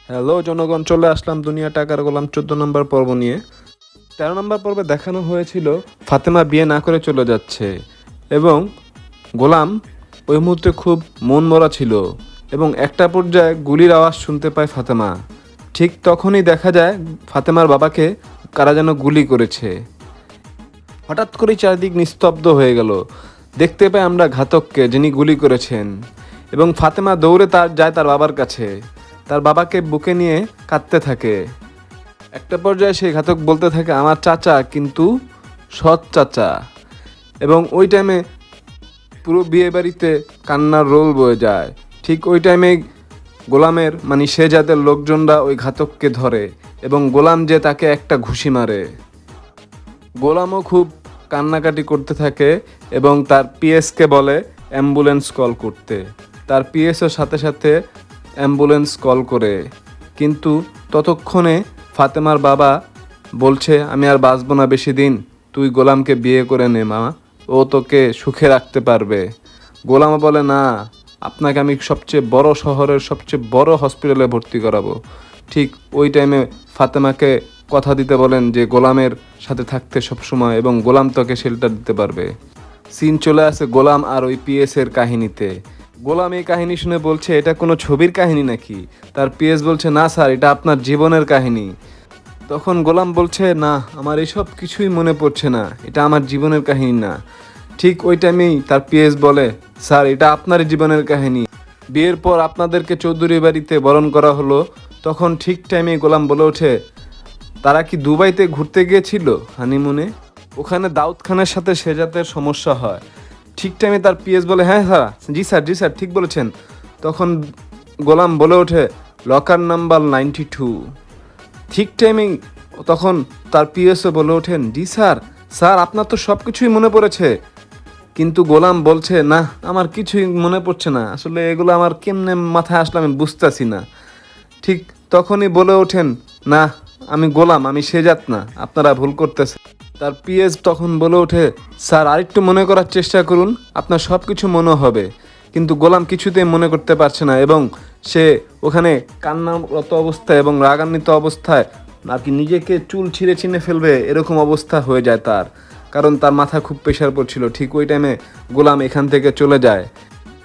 Hello জনগণ, চলে আসলাম দুনিয়া টাকার গোলাম 14 নম্বর পর্ব নিয়ে। 13 নম্বর পর্বে দেখানো হয়েছিল ফাতেমা বিয়ে না করে চলে যাচ্ছে এবং গোলাম ওই মুহূর্তে খুব মন মরা ছিল এবং একটা পর্যায়ে গুলির আওয়াজ শুনতে পায় ফাতেমা। ঠিক তখনই দেখা যায় ফাতেমার বাবাকে কারা যেন গুলি করেছে। হঠাৎ করেই চারিদিক নিস্তব্ধ হয়ে গেল। দেখতে পাই আমরা ঘাতককে, যিনি গুলি করেছেন, এবং ফাতেমা দৌড়ে যায় তার বাবার কাছে। তার বাবাকে বুকে নিয়ে কাঁদতে থাকে। একটা পর্যায়ে সেই ঘাতক বলতে থাকে, আমার চাচা কিন্তু সৎ চাচা। এবং ওই টাইমে পুরো বিয়ে বাড়িতে কান্নার রোল বয়ে যায়। ঠিক ওই টাইমে গোলামের সে জাতের লোকজনরা ওই ঘাতককে ধরে এবং গোলাম যে তাকে একটা ঘুষি মারে। গোলামও খুব কান্নাকাটি করতে থাকে এবং তার পিএসকে বলে অ্যাম্বুলেন্স কল করতে। তার পিএসও সাথে সাথে অ্যাম্বুলেন্স কল করে, কিন্তু ততক্ষণে ফাতেমার বাবা বলছে, আমি আর বাঁচব না বেশি দিন, তুই গোলামকে বিয়ে করে নে মা, ও তোকে সুখে রাখতে পারবে। গোলামও বলে, না, আপনাকে আমি সবচেয়ে বড় শহরের সবচেয়ে বড় হসপিটালে ভর্তি করাবো। ঠিক ওই টাইমে ফাতেমাকে কথা দিতে বলেন যে গোলামের সাথে থাকতে সবসময়, এবং গোলাম তোকে শেল্টার দিতে পারবে। সিন চলে আসে গোলাম আর ওই পিএসের কাহিনীতে। গোলাম এই কাহিনী শুনে বলছে, এটা কোনো ছবির কাহিনী নাকি? তার পিএস বলছে, না স্যার, এটা আপনার জীবনের কাহিনী। তখন গোলাম বলছে, না, আমার এসব কিছুই মনে পড়ছে না, এটা আমার জীবনের কাহিনী না। ঠিক ওই টাইমেই তার পিএস বলে, স্যার, এটা আপনার জীবনের কাহিনী। বিয়ের পর আপনাদেরকে চৌধুরী বাড়িতে বরণ করা হলো। তখন ঠিক টাইমেই গোলাম বলে ওঠে, তারা কি দুবাইতে ঘুরতে গিয়েছিল হানিমুনে? ওখানে দাউদ খানের সাথে সেজাতের সমস্যা হয়। ঠিক টাইমে তার পিএস বলে, হ্যাঁ স্যার, জি স্যার ঠিক বলেছেন। তখন গোলাম বলে ওঠে, লকার নাম্বার 92। ঠিক টাইমেই তখন তার পিএসও বলে ওঠেন, জি স্যার, স্যার আপনার তো সব কিছুই মনে পড়েছে। কিন্তু গোলাম বলছে, না, আমার কিছুই মনে পড়ছে না, আসলে এগুলো আমার কেমনে মাথায় আসলে আমি বুঝতেছি না। ঠিক তখনই বলে ওঠেন, না, আমি গোলাম, আমি সেজাত না, আপনারা ভুল করতেছেন। তার পিএস তখন বলে ওঠে, স্যার আরেকটু মনে করার চেষ্টা করুন, আপনার সব কিছু মনে হবে। কিন্তু গোলাম কিছুতেই মনে করতে পারছে না এবং সে ওখানে কান্নারত অবস্থায় এবং রাগান্বিত অবস্থায় আর কি নিজেকে চুল ছিঁড়ে ফেলবে এরকম অবস্থা হয়ে যায় তার, কারণ তার মাথা খুব প্রেশার পড়ছিল। ঠিক ওই টাইমে গোলাম এখান থেকে চলে যায়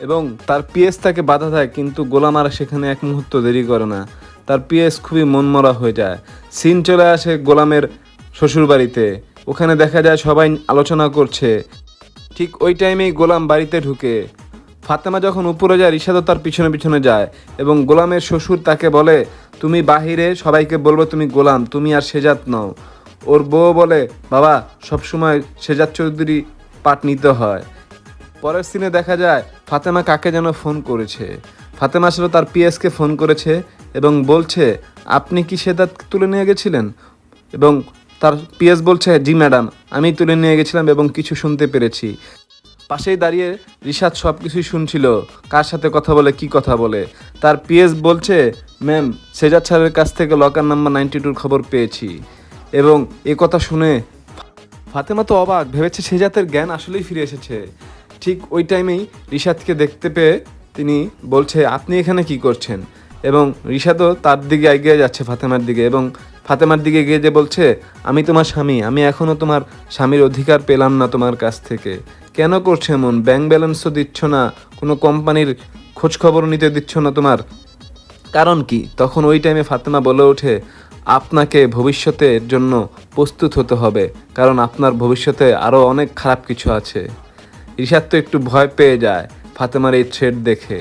এবং তার পিএস তাকে বাধা দেয়, কিন্তু গোলাম আর সেখানে এক মুহূর্ত দেরি করে না। তার পিএস খুবই মনমরা হয়ে যায়। সিন চলে আসে গোলামের শ্বশুরবাড়িতে। ওখানে দেখা যায় সবাই আলোচনা করছে। ঠিক ওই টাইমেই গোলাম বাড়িতে ঢুকে। ফাতেমা যখন উপরে যায়, রিশাদও তার পিছনে পিছনে যায় এবং গোলামের শ্বশুর তাকে বলে, তুমি বাহিরে সবাইকে বলবো তুমি গোলাম, তুমি আর সেজাত নও। ওর বউ বলে, বাবা, সবসময় সেজাত চৌধুরী পাট নিতে হয়। পরের সিনে দেখা যায় ফাতেমা কাকে যেন ফোন করেছে। ফাতেমা আসলে তার পিএসকে ফোন করেছে এবং বলছে, আপনি কি সেজাত তুলে নিয়ে গেছিলেন? এবং তার পিএস বলছে, জি ম্যাডাম, আমি তুলে নিয়ে গেছিলাম এবং কিছু শুনতে পেরেছি। পাশেই দাঁড়িয়ে রিশাদ সব কিছুই শুনছিল, কার সাথে কথা বলে, কি কথা বলে। তার পিএস বলছে, ম্যাম, সেজাত স্যারের কাছ থেকে লকার নাম্বার 92 খবর পেয়েছি। এবং এ কথা শুনে ফাতেমা তো অবাক, ভেবেছে সেজাতের জ্ঞান আসলেই ফিরে এসেছে। ঠিক ওই টাইমেই রিশাদকে দেখতে পেয়ে তিনি বলছে, আপনি এখানে কি করছেন? এবং রিশাদও তার দিকে এগিয়ে যাচ্ছে, ফাতেমার দিকে, এবং ফাতেমার দিকে গিয়ে যে বলছে, আমি তোমার স্বামী, আমি এখনও তোমার স্বামীর অধিকার পেলাম না তোমার কাছ থেকে। কেন করছো এমন? ব্যাংক ব্যালেন্সও দিচ্ছ না, কোনো কোম্পানির খোঁজখবর নিতে দিচ্ছ না, তোমার কারণ কি? তখন ওই টাইমে ফাতেমা বলে ওঠে, আপনাকে ভবিষ্যতের জন্য প্রস্তুত হতে হবে, কারণ আপনার ভবিষ্যতে আরও অনেক খারাপ কিছু আছে। রিশাদ তো একটু ভয় পেয়ে যায় ফাতেমার এই থ্রেড দেখে,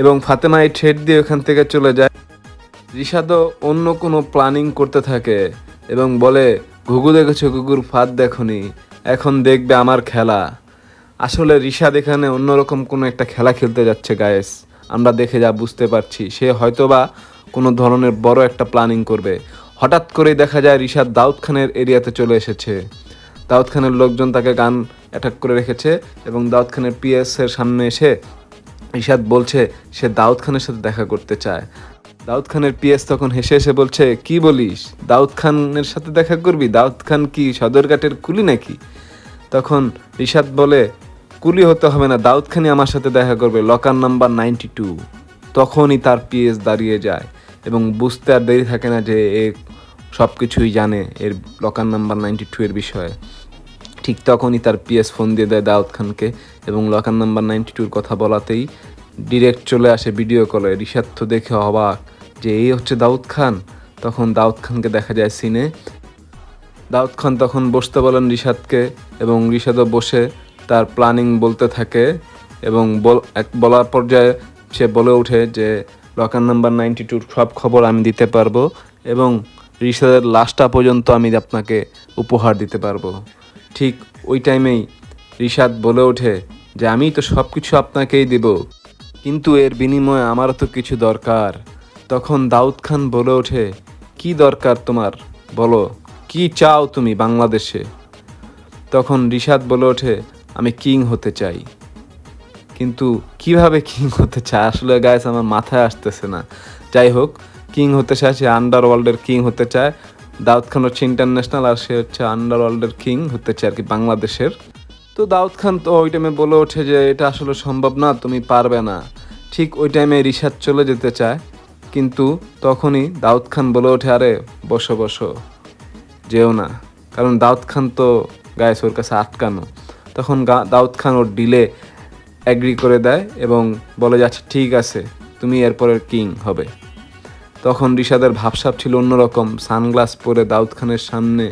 এবং ফাতেমা এই থ্রেড দিয়ে ওখান থেকে চলে যায়। রিশাদও অন্য কোনো প্ল্যানিং করতে থাকে এবং বলে, ঘুঘু দেখেছো, ঘুঘুর ফাঁদ দেখনি, এখন দেখবে আমার খেলা। আসলে রিশাদ এখানে অন্যরকম কোনো একটা খেলা খেলতে যাচ্ছে গায়েস। আমরা দেখে যা বুঝতে পারছি, সে হয়তোবা কোনো ধরনের বড় একটা প্ল্যানিং করবে। হঠাৎ করেই দেখা যায় রিশাদ দাউদ খানের এরিয়াতে চলে এসেছে। দাউদ খানের লোকজন তাকে গান অ্যাটাক করে রেখেছে এবং দাউদ খানের পিএসের সামনে এসে রিশাদ বলছে সে দাউদ খানের সাথে দেখা করতে চায়। দাউদ খানের পিএস তখন হেসে হেসে বলছে, কি বলিস, দাউদ খানের সাথে দেখা করবি? দাউদ খান কি সদরঘাটের কুলি নাকি? তখন রিশাদ বলে, কুলি হতে হবে না, দাউদ খানই আমার সাথে দেখা করবে, লকার নাম্বার 92। তখনই তার পিএস দাঁড়িয়ে যায় এবং বুঝতে আর দেরি থাকে না যে এ সব কিছুই জানে এর লকার নাম্বার 92 এর বিষয়ে। ঠিক তখনই তার পিএস ফোন দিয়ে দেয় দাউদ খানকে এবং লকার নাম্বার 92-র কথা বলাতেই ডিরেক্ট চলে আসে ভিডিও কলে। রিশাদ তো দেখে অবাক যে এই হচ্ছে দাউদ খান। তখন দাউদ খানকে দেখা যায় সিনে। দাউদ খান তখন বসতে বলেন রিশাদকে এবং রিশাদও বসে তার প্ল্যানিং বলতে থাকে এবং বলার পর্যায়ে সে বলে ওঠে যে লকার নাম্বার 92-র সব খবর আমি দিতে পারবো এবং রিশাদের লাশটা পর্যন্ত আমি আপনাকে উপহার দিতে পারবো। ঠিক ওই টাইমেই রিশাদ বলে ওঠে যে আমি তো সব কিছু আপনাকেই দেব, কিন্তু এর বিনিময়ে আমারও তো কিছু দরকার। তখন দাউদ খান বলে ওঠে কি দরকার তোমার, বলো কি চাও তুমি বাংলাদেশে? তখন রিশাদ বলে ওঠে আমি কিং হতে চাই। কিন্তু কিভাবে কিং হতে চায় আসলে গাইস আমার মাথায় আসতেছে না। যাই হোক, কিং হতে চায়, সে আন্ডারওয়ার্ল্ডের কিং হতে চায়। দাউদ খান হচ্ছে ইন্টারন্যাশনাল আর সে হচ্ছে আন্ডারওয়ার্ল্ডের কিং হতে চায় আর কি বাংলাদেশের। তো দাউদ খান তো ওই টাইমে বলে ওঠে যে এটা আসলে সম্ভব না, তুমি পারবে না। ঠিক ওই টাইমে রিশাদ চলে যেতে চায়, কিন্তু তখনই দাউদ খান বলে ওঠে আরে বসো বসো, যেও না, কারণ দাউদ খান তো গায়েস ওর কাছে আটকানো। তখন দাউদ খান ওর ডিলে অ্যাগ্রি করে দেয় এবং বলে যাচ্ছে ঠিক আছে তুমি এরপরের কিং হবে। তখন রিশাদের ভাবসাব ছিল অন্যরকম। সানগ্লাস পরে দাউদ খানের সামনে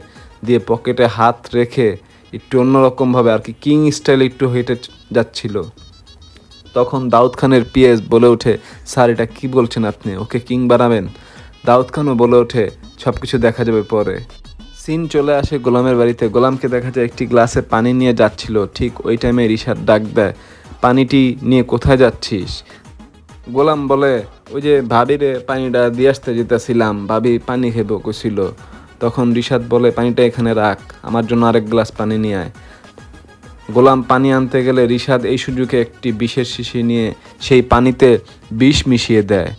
দিয়ে পকেটে হাত রেখে একটু অন্যরকমভাবে আর কি কিং স্টাইলে একটু হেঁটে যাচ্ছিল। তখন দাউদ খানের পিএস বলে ওঠে স্যার এটা কী বলছেন আপনি, ওকে কিং বানাবেন? দাউদ খানও বলে ওঠে সব কিছু দেখা যাবে পরে। সিন চলে আসে গোলামের বাড়িতে। গোলামকে দেখা যায় একটি গ্লাসে পানি নিয়ে যাচ্ছিল। ঠিক ওই টাইমে রিশাদ ডাক দেয় পানিটি নিয়ে কোথায় যাচ্ছিস? গোলাম বলে ওই যে ভাবিরে পানিটা দিয়ে আসতে যেতেছিলাম, ভাবি পানি খেবো কইছিল। তখন রিশাদ বলে পানিটা এখানে রাখ, আমার জন্য আরেক গ্লাস পানি নিয়ে আয়। গোলাম পানি আনতে গেলে রিশাদ এই সুযোগে একটি বিষের শিশি নিয়ে সেই পানিতে বিষ মিশিয়ে দেয়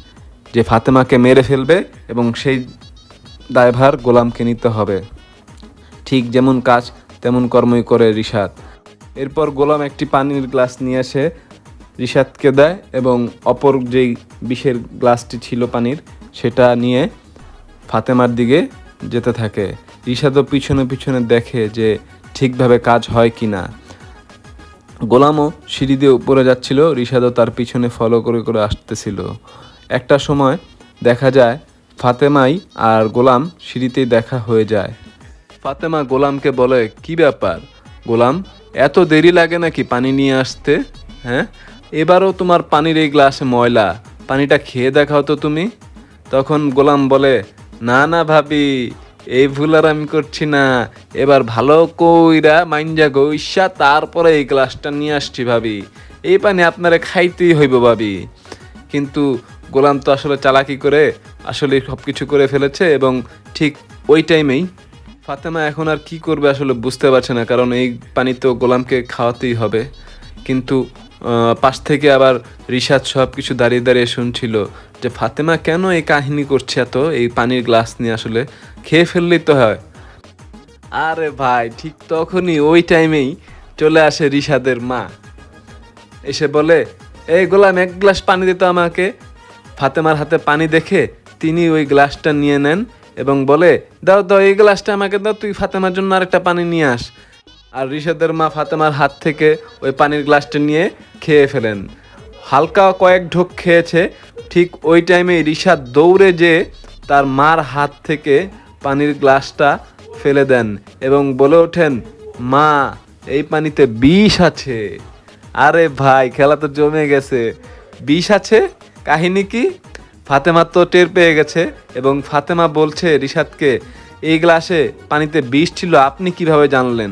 যে ফাতেমাকে মেরে ফেলবে এবং সেই দায়ভার গোলামকে নিতে হবে। ঠিক যেমন কাজ তেমন কর্মই করে রিশাদ। এরপর গোলাম একটি পানির গ্লাস নিয়ে এসে রিশাদকে দেয় এবং অপর যেই বিষের গ্লাসটি ছিল পানির সেটা নিয়ে ফাতেমার দিকে যেতে থাকে। রিশাদও পিছনে পিছনে দেখে যে ঠিকভাবে কাজ হয় কি না। গোলামও সিঁড়ি দিয়ে উপরে যাচ্ছিল, রিশাদও তার পিছনে ফলো করে করে আসতেছিল। একটা সময় দেখা যায় ফাতেমাই আর গোলাম সিঁড়িতেই দেখা হয়ে যায়। ফাতেমা গোলামকে বলে কি ব্যাপার গোলাম, এত দেরি লাগে নাকি পানি নিয়ে আসতে? হ্যাঁ, এবারও তোমার পানির এই গ্লাসে ময়লা, পানিটা খেয়ে দেখাও তো তুমি। তখন গোলাম বলে না না ভাবি, এই ভুল আর আমি করছি না, এবার ভালো কইরা মাইনজা গইসা তারপরে এই গ্লাসটা নিয়ে আসছি ভাবি, এই পানি আপনারে খাইতেই হইব ভাবি। কিন্তু গোলাম তো আসলে চালাকি করে আসলে সব কিছু করে ফেলেছে এবং ঠিক ওই টাইমেই ফাতেমা এখন আর কি করবে আসলে বুঝতে পারছে না, কারণ এই পানি তো গোলামকে খাওয়াতেই হবে। কিন্তু পাশ থেকে আবার রিশাদ সব কিছু দাঁড়িয়ে দাঁড়িয়ে শুনছিল যে ফাতেমা কেন এই কাহিনী করছে এত, এই পানির গ্লাস নিয়ে আসলে খেয়ে ফেললেই তো হয়। আরে ভাই ঠিক তখনই ওই টাইমেই চলে আসে রিশাদের মা, এসে বলে এই গোলাম এক গ্লাস পানি দিত আমাকে। ফাতেমার হাতে পানি দেখে তিনি ওই গ্লাসটা নিয়ে নেন এবং বলে দাও দাও এই গ্লাসটা আমাকে দাও, তুই ফাতেমার জন্য আরেকটা পানি নিয়ে আস। আর রিশাদের মা ফাতেমার হাত থেকে ওই পানির গ্লাসটা নিয়ে খেয়ে ফেলেন। হালকা কয়েক ঢোক খেয়েছে। ঠিক ওই টাইমে রিশাদ দৌড়ে যেয়ে তার মার হাত থেকে পানির গ্লাসটা ফেলে দেন এবং বলে ওঠেন মা এই পানিতে বিষ আছে। আরে ভাই খেলা তো জমে গেছে, বিষ আছে, কাহিনী কি? ফাতেমা তো টের পেয়ে গেছে এবং ফাতেমা বলছে রিশাদকে এই গ্লাসে পানিতে বিষ ছিল, আপনি কিভাবে জানলেন?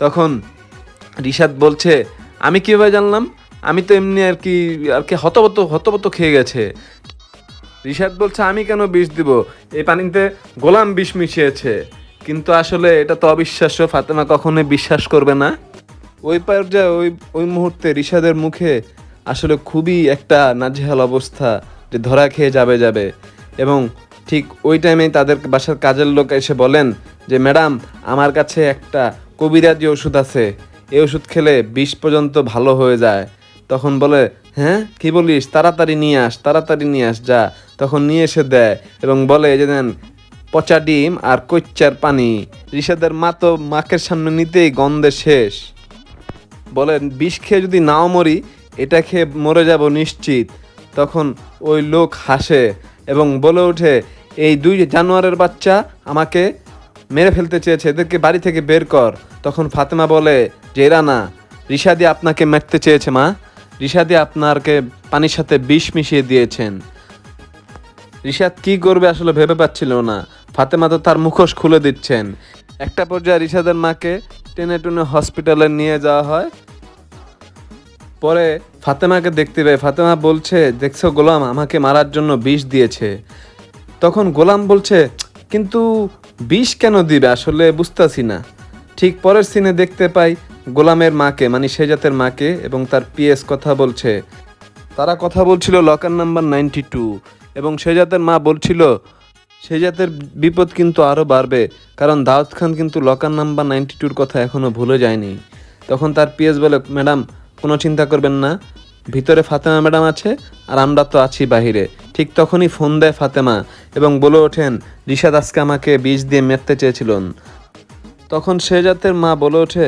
তখন রিশাদ বলছে আমি কিভাবে জানলাম, আমি তো এমনি আর কি হতবত খেয়ে গেছে। রিশাদ বলছে আমি কেন বিষ দিব, এই পানিতে গোলাম বিষ মিশিয়েছে। কিন্তু আসলে এটা তো অবিশ্বাস্য, ফাতেমা কখনোই বিশ্বাস করবে না। ওই পর্যায়ে ওই মুহূর্তে রিশাদের মুখে আসলে খুবই একটা নাজেহাল অবস্থা, যে ধরা খেয়ে যাবে। এবং ঠিক ওই টাইমেই তাদের বাসার কাজের লোক এসে বলেন যে ম্যাডাম আমার কাছে একটা কবিরাজি ওষুধ আছে, এই ওষুধ খেলে বিষ পর্যন্ত ভালো হয়ে যায়। তখন বলে হ্যাঁ কি বলিস, তাড়াতাড়ি নিয়ে আস, তাড়াতাড়ি নিয়ে আস যা। তখন নিয়ে এসে দেয় এবং বলে যে দেন পচা ডিম আর কচ্চার পানি। রিশাদের মা তো মাকের সামনে নিতেই গন্ধে শেষ, বলে বিষ খেয়ে যদি নাও মরি, এটা খেয়ে মরে যাব নিশ্চিত। তখন ওই লোক হাসে এবং বলে ওঠে, এই দুই জানোয়ারের বাচ্চা আমাকে মেরে ফেলতে চেয়েছে, এদেরকে বাড়ি থেকে বের কর। তখন ফাতেমা বলে যে এরা না, রিশাদি আপনাকে মারতে চেয়েছে মা, রিশাদি আপনাকে পানির সাথে বিষ মিশিয়ে দিয়েছেন। রিশাদ কি করবে আসলে ভেবে পাচ্ছিল না, ফাতেমা তো তার মুখোশ খুলে দিচ্ছেন। একটা পর্যায়ে রিশাদের মাকে টেনে টুনে হসপিটালে নিয়ে যাওয়া হয়। পরে ফাতেমাকে দেখতে পাই, ফাতেমা বলছে দেখছো গোলাম আমাকে মারার জন্য বিষ দিয়েছে। তখন গোলাম বলছে কিন্তু বিষ কেন দিবে আসলে বুঝতেছি না। ঠিক পরের সিনে দেখতে পাই গোলামের মাকে মানে শেজাতের মাকে এবং তার পিএস কথা বলছে। তারা কথা বলছিল লকার নাম্বার 92 এবং শেজাতের মা বলছিল শেজাতের বিপদ কিন্তু আরও বাড়বে, কারণ দাউদ খান কিন্তু লকার নাম্বার 92-র কথা এখনও ভুলে যায়নি। তখন তার পিএস বলে ম্যাডাম কোনো চিন্তা করবেন না, ভিতরে ফাতেমা ম্যাডাম আছে আর আমরা তো আছি বাহিরে। ঠিক তখনই ফোন দেয় ফাতেমা এবং বলে ওঠেন রিশাদ আজকে আমাকে বিষ দিয়ে মারতে চেয়েছিলেন। তখন শেজাতের মা বলে ওঠে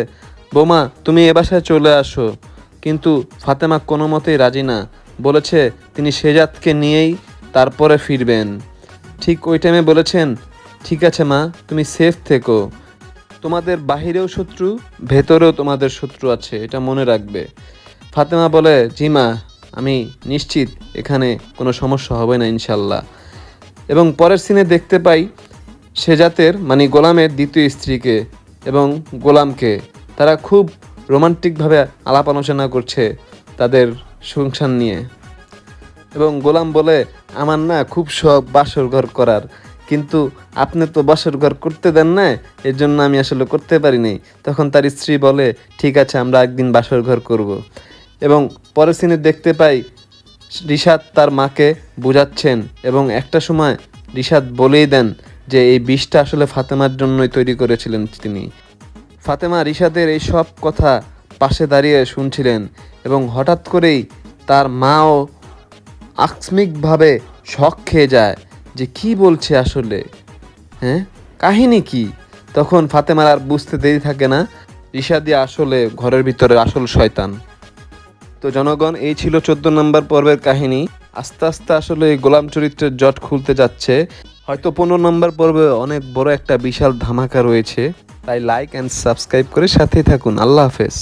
বোমা তুমি এ বাসায় চলে আসো, কিন্তু ফাতেমা কোনো মতেই রাজি না, বলেছে তিনি শেজাতকে নিয়েই তারপরে ফিরবেন। ঠিক ওই টাইমে বলেছেন ঠিক আছে মা তুমি সেফ থেকো, তোমাদের বাহিরেও শত্রু ভেতরেও তোমাদের শত্রু আছে, এটা মনে রাখবে। ফাতেমা বলে জি মা, আমি নিশ্চিত এখানে কোনো সমস্যা হবে না ইনশাল্লাহ। এবং পরের সিনে দেখতে পাই শেজাতের মানে গোলামের দ্বিতীয় স্ত্রীকে এবং গোলামকে, তারা খুব রোমান্টিকভাবে আলাপ আলোচনা করছে তাদের সংসার নিয়ে। এবং গোলাম বলে আমার না খুব শখ বাসর ঘর করার, কিন্তু আপনি তো বাসর ঘর করতে দেন না, এর জন্য আমি আসলে করতে পারিনি। তখন তার স্ত্রী বলে ঠিক আছে আমরা একদিন বাসর ঘর করব। এবং পরের সিনে দেখতে পাই রিশাদ তার মাকে বোঝাচ্ছেন এবং একটা সময় রিশাদ বলেই দেন যে এই বিষটা আসলে ফাতেমার জন্যই তৈরি করেছিলেন তিনি। ফাতেমা রিশাদের এই সব কথা পাশে দাঁড়িয়ে শুনছিলেন এবং হঠাৎ করেই তার মাও আকস্মিকভাবে শক খেয়ে যায় যে কি বলছে আসলে, হ্যাঁ কাহিনী কি। তখন ফাতেমার আর বুঝতে দেরি থাকে না, রিশাদি আসলে ঘরের ভিতরে আসল শয়তান। তো জনগণ এই ছিল 14 নম্বর পর্বের কাহিনী। আস্তে আস্তে আসলে এই গোলাম চরিত্রের জট খুলতে যাচ্ছে, হয়তো 15 নম্বর পর্বে অনেক বড় একটা বিশাল ধামাকা রয়েছে। তাই লাইক অ্যান্ড সাবস্ক্রাইব করে সাথেই থাকুন। আল্লাহ হাফেজ।